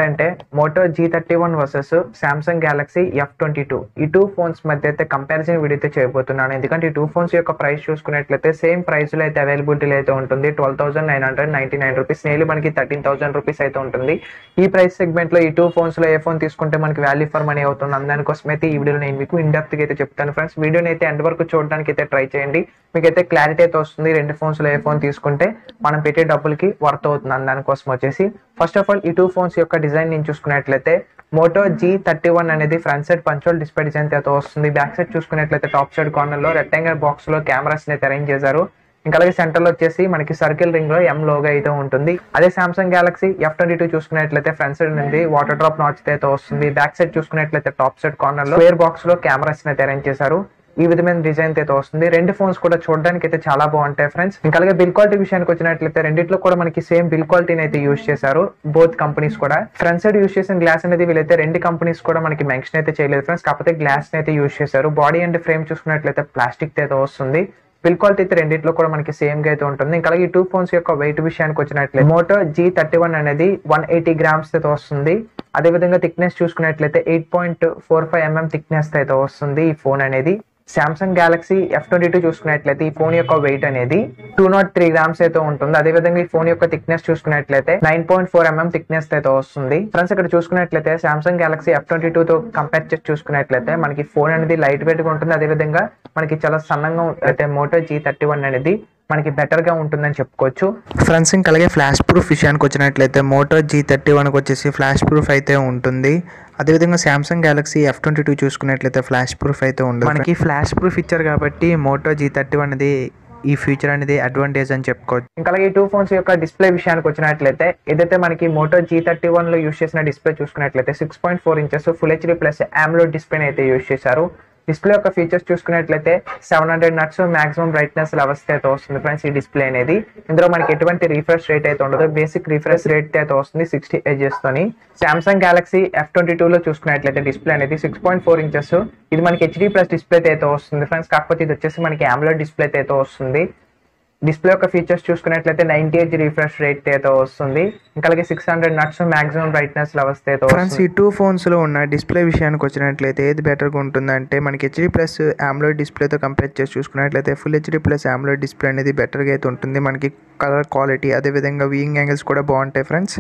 ఏంటంటే Moto G31 versus Samsung Galaxy F22 ఈ two phones మధ్య అయితే కంపారిజన్ వీడియో అయితే చేయబోతున్నాను. ఎందుకంటే ఈ టూ ఫోన్స్ యొక్క ప్రైస్ చూసుకున్నట్లయితే సేమ్ ప్రైస్ లో అయితే అవైలబిలిటీ అయితే ఉంటుంది. 12,999 రూపీస్, నేలు మనకి 13,000 రూపీస్ అయితే ఉంటుంది. ఈ ప్రైస్ సెగ్మెంట్ లో ఈ టూ ఫోన్స్ లో ఏ ఫోన్ తీసుకుంటే మనకి వాల్యూ ఫర్ మనీ అవుతుంది దానికోసం అయితే ఈ వీడియోలో నేను మీకు ఇన్ డెప్త్ గా అయితే చెప్తాను ఫ్రెండ్స్. వీడియోని అయితే ఎండ్ వరకు చూడడానికి అయితే ట్రై చేయండి, మీకైతే క్లారిటీ అయితే వస్తుంది. రెండు ఫోన్స్ లో ఏ ఫోన్ తీసుకుంటే మనం పెట్టే డబ్బులకి వర్త్ అవుతుంది దానికోసం వచ్చేసి ఫస్ట్ ఆఫ్ ఆల్ ఈ టూ ఫోన్స్ యొక్క డిజైన్ నేను చూసుకున్నట్లయితే మోటో G31 అనేది front side punch hole display design అయితే వస్తుంది. బ్యాక్ సైడ్ చూసుకున్నట్లయితే టాప్ సైడ్ కార్నర్ లో రెక్టాంగిల్ బాక్స్ లో కెమెరాస్ అయితే అరేంజ్ చేశారు. ఇంకా అలాగే సెంటర్ లో వచ్చేసి మనకి సర్కిల్ రింగ్ లో M లోగో అయితే ఉంటుంది. అదే సామ్సంగ్ గెలాక్సీ F22 చూసుకున్నట్లయితే ఫ్రంట్ సైడ్ నుండి వాటర్ డ్రాప్ నాచ్ అయితే వస్తుంది. బ్యాక్ సైడ్ చూసుకున్నట్లయితే టాప్ సైడ్ కార్నర్ లో స్క్వేర్ బాక్స్ లో కెమెరాస్ అయితే అరేంజ్ చేశారు. ఈ విధమైన డిజైన్ అయితే వస్తుంది. రెండు ఫోన్స్ కూడా చూడడానికి అయితే చాలా బాగుంటాయి ఫ్రెండ్స్. ఇంకా అలాగే బిల్ క్వాలిటీ విషయానికి వచ్చినట్లయితే రెండిట్లో కూడా మనకి సేమ్ బిల్ క్వాలిటీని అయితే యూజ్ చేశారు బోత్ కంపెనీస్ కూడా. ఫ్రంట్ సైడ్ యూజ్ చేసిన గ్లాస్ అనేది వీళ్ళైతే రెండు కంపెనీస్ కూడా మనకి మెన్షన్ అయితే చేయలేదు ఫ్రెండ్స్, కాకపోతే గ్లాస్ అయితే యూజ్ చేశారు. బాడీ అండ్ ఫ్రేమ్ చూసుకున్నట్లయితే ప్లాస్టిక్ అయితే వస్తుంది. బిల్ క్వాలిటీ అయితే రెండిట్లో కూడా మనకి సేమ్ గా అయితే ఉంటుంది. ఇంకా అలాగే ఈ టూ ఫోన్స్ యొక్క వెయిట్ విషయానికి వచ్చినట్లయితే మోటో G31 అనేది 180 గ్రామ్స్ అయితే వస్తుంది. అదే విధంగా థిక్నెస్ చూసుకున్నట్లయితే 8.45 mm థిక్నెస్ అయితే వస్తుంది ఈ ఫోన్ అనేది. సామ్సంగ్ గెలాక్సీ F22 చూసుకున్నట్లయితే ఈ ఫోన్ యొక్క వెయిట్ అనేది 203 గ్రామ్స్ అయితే ఉంటుంది. అదే విధంగా ఈ ఫోన్ యొక్క థిక్నెస్ చూసుకున్నట్లయితే 9.4 mm థిక్నెస్ అయితే వస్తుంది. ఫ్రెండ్స్ ఇక్కడ చూసుకున్నట్లయితే సామ్సంగ్ గెలాక్సీ F22 తో కంపేర్ చేసి చూసుకున్నట్లయితే మనకి ఫోన్ అనేది లైట్ వెయిట్ గా ఉంటుంది. అదే విధంగా మనకి చాలా సన్నంగా అయితే మోటో G31 అనేది మనకి బెటర్ గా ఉంటుందని చెప్పుకోవచ్చు ఫ్రెండ్స్. ఇంకా అలాగే ఫ్లాష్ ప్రూఫ్ విషయానికి వచ్చినట్లయితే మోటో G31 వచ్చేసి ఫ్లాష్ ప్రూఫ్ అయితే ఉంటుంది. అదేవిధంగా సామ్సంగ్ గెలాక్సీ F22 చూసుకున్నట్లయితే ఫ్లాష్ ప్రూఫ్ అయితే ఉండదు. మనకి ఫ్లాష్ ప్రూఫ్ ఇచ్చారు కాబట్టి మోటో G31 అనేది ఈ ఫీచర్ అనేది అడ్వాంటేజ్ అని చెప్పుకోవచ్చు. ఇంకా అలాగే ఈ టూ ఫోన్స్ యొక్క డిస్ప్లే విషయానికి వచ్చినట్లయితే ఏదైతే మనకి మోటో G31 లో యూస్ చేసిన డిస్ప్లే చూసుకున్నట్లయితే 6.4 inches full HD plus AMOLED display అయితే యూస్ చేశారు. డిస్ప్లే యొక్క ఫీచర్స్ చూసుకున్నట్లయితే 700 నట్స్ మాక్సిమం బ్రైట్నెస్ లెవెల్స్ అయితే వస్తుంది ఫ్రెండ్స్ ఈ డిస్ప్లే అనేది. ఇందులో మనకి ఎటువంటి రిఫ్రెష్ రేట్ అయితే ఉండదు, బేసిక్ రిఫ్రెష్ రేట్ అయితే వస్తుంది 60 Hz తోని. సామ్సంగ్ గెలాక్సీ F22 లో చూసుకున్నట్లయితే డిస్ప్లే అనేది 6.4 ఇంచెస్, ఇది మనకి HD ప్లస్ డిస్ప్లే అయితే వస్తుంది ఫ్రెండ్స్. కాకపోతే ఇది వచ్చేసి మనకి AMOLED డిస్ప్లే అయితే వస్తుంది. డిస్ప్లే యొక్క ఫీచర్స్ చూసుకున్నట్లయితే 90 Hz రిఫ్రెష్ రేట్ అయితే వస్తుంది. ఇంకా అలాగే 600 నట్స్ మాక్సిమం బ్రైట్నెస్ లెవెల్స్ అయితే ఫ్రెండ్స్. ఈ టూ ఫోన్స్ లో ఉన్న డిస్ప్లే విషయానికి వచ్చినట్లయితే ఏది బెటర్ గా ఉంటుందంటే మనకి HD ప్లస్ AMOLED డిస్ప్లేతో కంపేర్ చేసి చూసుకున్నట్లయితే full HD plus AMOLED display అనేది బెటర్ గా అయితే ఉంటుంది. మనకి కలర్ క్వాలిటీ అదే విధంగా వ్యూయింగ్ యాంగిల్స్ కూడా బాగుంటాయి ఫ్రెండ్స్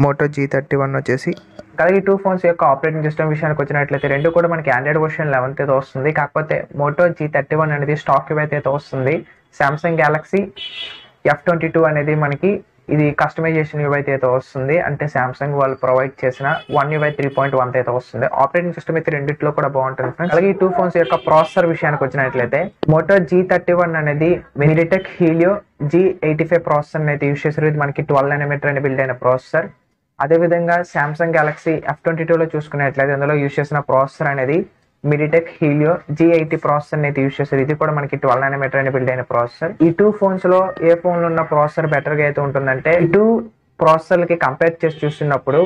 మోటో G31 వచ్చేసి. అలాగే టూ ఫోన్స్ యొక్క ఆపరేటింగ్ సిస్టమ్ విషయానికి వచ్చినట్లయితే రెండు కూడా మనకి ఆండ్రాయిడ్ వర్షన్ 11 అయితే వస్తుంది. కాకపోతే మోటో G31 అనేది స్టాక్ అయితే వస్తుంది. సామ్సంగ్ గెలాక్సీ F22 అనేది మనకి ఇది కస్టమైజేషన్ UI అయితే వస్తుంది. అంటే సామ్సంగ్ వాళ్ళు ప్రొవైడ్ చేసిన One UI 3.1 అయితే వస్తుంది. ఆపరేటింగ్ సిస్టమ్ అయితే రెండిట్లో కూడా బాగుంటుంది ఫ్రెండ్స్. అలాగే ఈ టూ ఫోన్స్ యొక్క ప్రాసెసర్ విషయానికి వచ్చినట్లయితే మోటో G31 అనేది MediaTek Helio G85 ప్రాసెసర్ అయితే యూస్ చేశారు. ఇది మనకి 12 nm అని బిల్డ్ అయిన ప్రాసెసర్. అదేవిధంగా సామ్సంగ్ గెలాక్సీ F22 లో చూసుకున్నట్లయితే అందులో యూస్ చేసిన ప్రాసెసర్ అనేది MediaTek Helio G80 ప్రాసెసర్ అయితే యూస్ చేశారు. ఇది కూడా మనకి 12 nm అని బిల్డ్ అయిన ప్రాసెసర్. ఈ టూ ఫోన్స్ లో ఏ ఫోన్ లో ఉన్న ప్రాసెసర్ బెటర్ గా అయితే ఉంటుందంటే ఈ టూ ప్రాసెసర్లకి కంపేర్ చేసి చూస్తున్నప్పుడు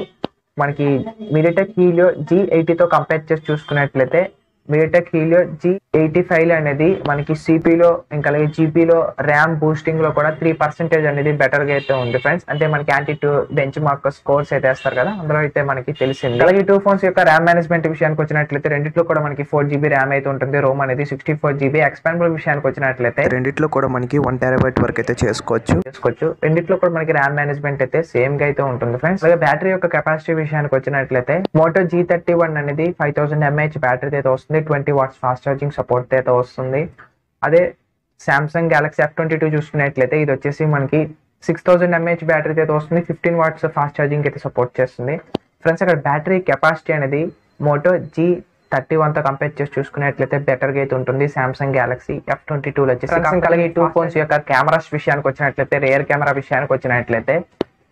మనకి MediaTek Helio G80 తో కంపేర్ చేసి చూసుకున్నట్లయితే MediaTek Helio G85 అనేది మనకి CPU ఇంకా అలాగే GB ర్యామ్ బూస్టింగ్ లో కూడా 3% అనేది బెటర్ గా అయితే ఉంది ఫ్రెండ్స్. అంటే మనకి యాంటీ2 బెంచ్ మార్క్ స్కోర్స్ అయితే వేస్తారు కదా, అందులో అయితే మనకి తెలిసింది. అలాగే టూ ఫోన్స్ యొక్క ర్యామ్ మేనేజ్మెంట్ విషయానికి వచ్చినట్లయితే రెండిట్లో కూడా మనకి 4GB ర్యామ్ అయితే ఉంటుంది. రోమ్ అనేది 64GB. ఎక్స్పాండబుల్ విషయానికి వచ్చినట్లయితే రెండిట్లో కూడా మనకి 1 TB వరకు అయితే చేసుకోవచ్చు. రెండిట్లో కూడా మనకి ర్యామ్ మేనేజ్మెంట్ అయితే సేమ్ గా అయితే ఉంటుంది ఫ్రెండ్స్. అలాగే బ్యాటరీ యొక్క కెపాసిటీ విషయానికి వచ్చినట్లయితే మోటో G31 అనేది 5000 mAh బ్యాటరీ అయితే వస్తుంది. 20 watts ఫాస్ట్ ఛార్జింగ్ సపోర్ట్ అయితే వస్తుంది. అదే సామ్సంగ్ గెలాక్సీ F22 చూసుకున్నట్లయితే ఇది వచ్చేసి మనకి 6000 mAh బ్యాటరీ అయితే వస్తుంది. 15 watts ఫాస్ట్ ఛార్జింగ్ అయితే సపోర్ట్ చేస్తుంది ఫ్రెండ్స్. అక్కడ బ్యాటరీ కెపాసిటీ అనేది మోటో G31 తో కంపేర్ చేసి చూసుకున్నట్లయితే బెటర్ గా అయితే ఉంటుంది సామ్సంగ్ గెలాక్సీ F22 లో వచ్చేసి. అలాగే ఈ టూ ఫోన్స్ యొక్క కెమెరాస్ విషయానికి వచ్చినట్లయితే రేర్ కెమెరా విషయానికి వచ్చినట్లయితే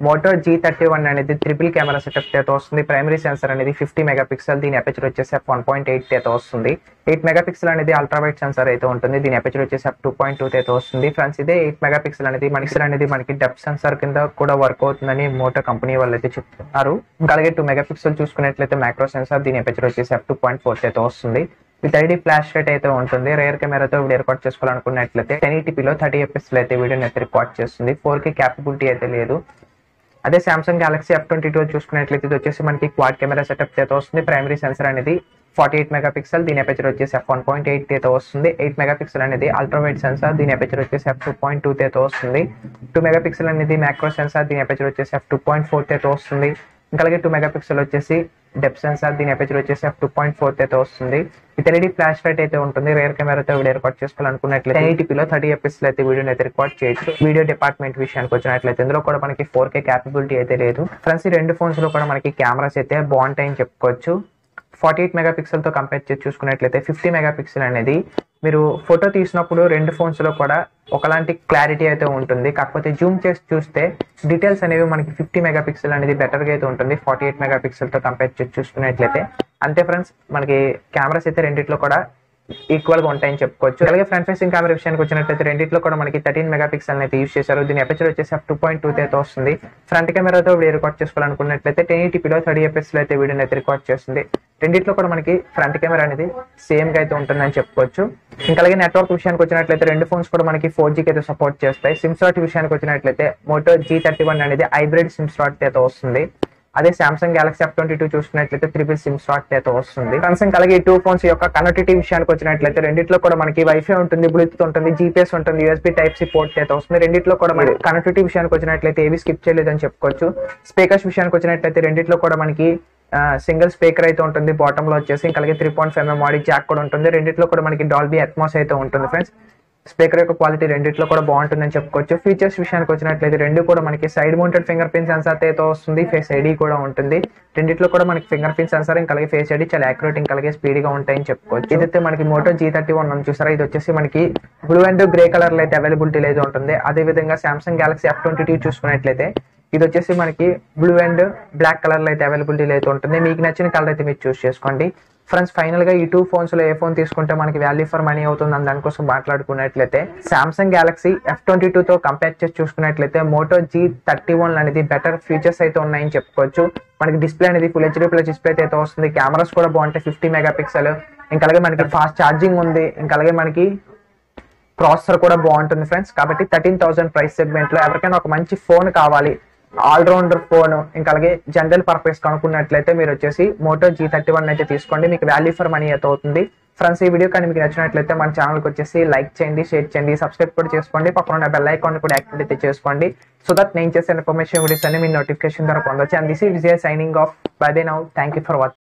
మోటో G31 అనేది ట్రిపుల్ కెమెరా సెటప్ అయితే వస్తుంది. ప్రైమరీ సెన్సర్ అనేది 50 మెగాపిక్సెల్, దీని అపర్చర్ వచ్చేసి f1.8 అయితే వస్తుంది. 8 మెగాపిక్సెల్ అనేది అల్ట్రా వైడ్ సెన్సర్ అయితే ఉంటుంది. దీని అపర్చర్ వచ్చేసి f2.2 అయితే వస్తుంది ఫ్రెండ్స్. ఇదే 8 మెగాపిక్సెల్ అనేది మనకి డెప్త్ సెన్సర్ కింద కూడా వర్క్ అవుతుందని మోటో కంపెనీ వాళ్ళు అయితే చెప్తున్నారు. ఇంకా అలాగే 2 మెగాపిక్సెల్ చూసుకున్నట్లయితే మైక్రో సెన్సర్, దీని అపర్చర్ వచ్చేసి f2.4 అయితే వస్తుంది. విత్ ఐడి ఫ్లాష్ లైట్ అయితే ఉంటుంది. రేర్ కెమెరాతో వీడియో రికార్డ్ చేసుకోవాలనుకున్నట్లయితే 1080p లో 30 fps అయితే వీడియోని అయితే రికార్డ్ చేస్తుంది. 4K క్యాపబిలిటీ అయితే లేదు. అదే సామ్సంగ్ గెలాక్సీ F22 చూసుకున్నట్లయితే ఇది వచ్చేసి మనకి క్వాడ్ కెమెరా సెటప్ అయితే వస్తుంది. ప్రైమరీ సెన్సర్ అనేది 48 మెగాపిక్సెల్, దీని అపేచర్ వచ్చేసి f1.8 అయితే వస్తుంది. 8 మెగాపిక్సెల్ అనేది అల్ట్రా వైడ్ సెన్సార్, దీని అపేచర్ వచ్చేసి f2.2 అయితే వస్తుంది. 2 మెగాపిక్సెల్ అనేది మ్యాక్రో సెన్సార్, దీని అపేచర్ వచ్చేసి f2.4 అయితే వస్తుంది. ఇంకా అలాగే 2 మెగాపిక్సెల్ వచ్చేసి డెప్త్ సెన్సార్, దీని అపేచర్ వచ్చేసి f2.4 అయితే వస్తుంది. విత్ ఎల్ఈడి ఫ్లాష్ లైట్ అయితే ఉంటుంది. రేర్ కెమెరాతో వీడియో రికార్డ్ చేసుకోవాలనుకున్నట్లయితే 1080p 30 fps లో అయితే వీడియోని అయితే రికార్డ్ చేయొచ్చు. వీడియో డిపార్ట్మెంట్ విషయానికి వచ్చినట్లయితే ఇందులో కూడా మనకి 4K క్యాపబిలిటీ అయితే లేదు. ఫ్రెండ్స్ ఈ రెండు ఫోన్స్ లో కూడా మనకి కెమెరాస్ అయితే బాగుంటాయని చెప్పుకోవచ్చు. 48 మెగాపిక్సెల్ తో కంపేర్ చేసి చూసుకున్నట్లయితే 50 మెగాపిక్సెల్ అనేది మీరు ఫోటో తీసినప్పుడు రెండు ఫోన్స్ లో కూడా ఒకలాంటి క్లారిటీ అయితే ఉంటుంది. కాకపోతే జూమ్ చేసి చూస్తే డీటెయిల్స్ అనేవి మనకి 50 మెగాపిక్సెల్ అనేది బెటర్ గా అయితే ఉంటుంది 48 మెగాపిక్సెల్ తో కంపేర్ చేసి చూసుకున్నట్లయితే. అంతే ఫ్రెండ్స్, మనకి కెమెరాస్ అయితే రెండిట్లో కూడా ఈక్వల్ గా ఉంటాయని చెప్పుకోవచ్చు. అలాగే ఫ్రంట్ ఫేసింగ్ కెమెరా విషయానికి వచ్చినట్లయితే రెండిట్లో కూడా మనకి 13 మెగాపిక్సెల్ అయితే యూస్ చేశారు. దీని అపేచర్ వచ్చేసి f2.2 అయితే వస్తుంది. ఫ్రంట్ కెమెరాతో వీడియో రికార్డ్ చేసుకోవాలనుకున్నట్లయితే 1080p 30 fps లో అయితే వీడియోని అయితే రికార్డ్ చేస్తుంది. రెండిట్లో కూడా మనకి ఫ్రంట్ కెమెరా అనేది సేమ్ గా అయితే ఉంటుందని చెప్పుకోవచ్చు. ఇంకా అలాగే నెట్వర్క్ విషయానికి వచ్చినట్లయితే రెండు ఫోన్స్ కూడా మనకి 4G అయితే సపోర్ట్ చేస్తాయి. సిమ్ స్లాట్ విషయానికి వచ్చినట్లయితే మోటో G31 అనేది హైబ్రిడ్ సిమ్ స్లాట్ అయితే వస్తుంది. అదే సామ్సంగ్ గెలాక్సీ F22 చూసుకున్నట్లయితే 3 సిమ్ స్లాట్ అయితే వస్తుంది. సామ్సంగ్ అలాగే ఈ టూ ఫోన్స్ యొక్క కనెక్టివిటీ విషయానికి వచ్చినట్లయితే రెండిట్లో కూడా మనకి వైఫై ఉంటుంది, బ్లూటూత్ ఉంటుంది, GPS ఉంటుంది, USB Type-C పోర్ట్ అయితే వస్తుంది. రెండిట్లో కూడా మనకి కనెక్టివిటీ విషయానికి వచ్చినట్లయితే ఏవి స్కిప్ చేయలేదని చెప్పుకోవచ్చు. స్పీకర్స్ విషయానికి వచ్చినట్లయితే రెండిట్లో కూడా మనకి సింగిల్ స్పీకర్ అయితే ఉంటుంది బాటమ్ లో వచ్చేసి. ఇంకా అలాగే 3.5mm ఆడియో జాక్ కూడా ఉంటుంది. రెండిట్లో కూడా మనకి డాల్బీ అట్మాస్ అయితే ఉంటుంది ఫ్రెండ్స్. స్పీకర్ యొక్క క్వాలిటీ రెండిట్లో కూడా బాగుంటుందని చెప్పుకోవచ్చు. ఫీచర్స్ విషయానికి వచ్చినట్లయితే రెండు కూడా మనకి side mounted finger print censor అయితే వస్తుంది. ఫేస్ ఐడి కూడా ఉంటుంది. రెండిట్లో కూడా మనకి ఫింగర్ ప్రింట్ సెన్సార్ ఇంకా అలాగే ఫేస్ ఐడి చాలా యాక్యురేట్ ఇంకా అలాగే స్పీడ్ గా ఉంటాయని చెప్పుకోవచ్చు. ఇదైతే మనకి మోటో G31 చూసారా, ఇది వచ్చేసి మనకి బ్లూ అండ్ గ్రే కలర్ లో అయితే అవైలబిలిటీ అయితే ఉంటుంది. అదే విధంగా సామ్సంగ్ గెలాక్సీ F22 చూసుకున్నట్లయితే ఇది వచ్చేసి మనకి బ్లూ అండ్ బ్లాక్ కలర్ లో అయితే అవైలబిలిటీ అయితే ఉంటుంది. మీకు నచ్చిన కలర్ అయితే మీరు చూస్ చేసుకోండి. ఫ్రెండ్స్ ఫైనల్ గా ఈ టూ ఫోన్స్ లో ఏ ఫోన్ తీసుకుంటే మనకి వాల్యూ ఫర్ మనీ అవుతుంది అని దానికోసం మాట్లాడుకున్నట్లయితే సామ్సంగ్ గెలాక్సీ F22 తో కంపేర్ చేసి చూసుకున్నట్లయితే మోటో G31 అనేది బెటర్ ఫీచర్స్ అయితే ఉన్నాయని చెప్పుకోవచ్చు. మనకి డిస్ప్లే అనేది ఫుల్ HD ప్లస్ డిస్ప్లే అయితే వస్తుంది. కెమెరాస్ కూడా బాగుంటాయి 50 మెగాపిక్సెల్. ఇంకా అలాగే మనకి ఫాస్ట్ ఛార్జింగ్ ఉంది. ఇంకా అలాగే మనకి ప్రాసెసర్ కూడా బాగుంటుంది ఫ్రెండ్స్. కాబట్టి 13,000 ప్రైస్ సెగ్మెంట్ లో ఎవరికైనా ఒక మంచి ఫోన్ కావాలి, ఆల్రౌండర్ ఫోన్, ఇంకా అలాగే జనరల్ పర్పస్ కనుక్కున్నట్లయితే మీరు వచ్చేసి మోటో G31 అయితే తీసుకోండి. మీకు వాల్యూ ఫర్ మనీ అయితే అవుతుంది. ఫ్రెండ్స్ ఈ వీడియో కానీ మీకు నచ్చినట్లయితే మన ఛానల్కి వచ్చేసి లైక్ చేయండి, షేర్ చేయండి, సబ్స్క్రైబ్ కూడా చేసుకోండి. పక్కన ఉన్న బెల్ ఐకాన్ కూడా యాక్టివేట్ అయితే చేసుకోండి. సో దట్ నేను చేసే ఇన్ఫర్మేషన్ వీడియోస్ అన్ని మీ నోటిఫికేషన్ ద్వారా పొందొచ్చు. And this is Vijay signing off. By by now. Thank you for watching.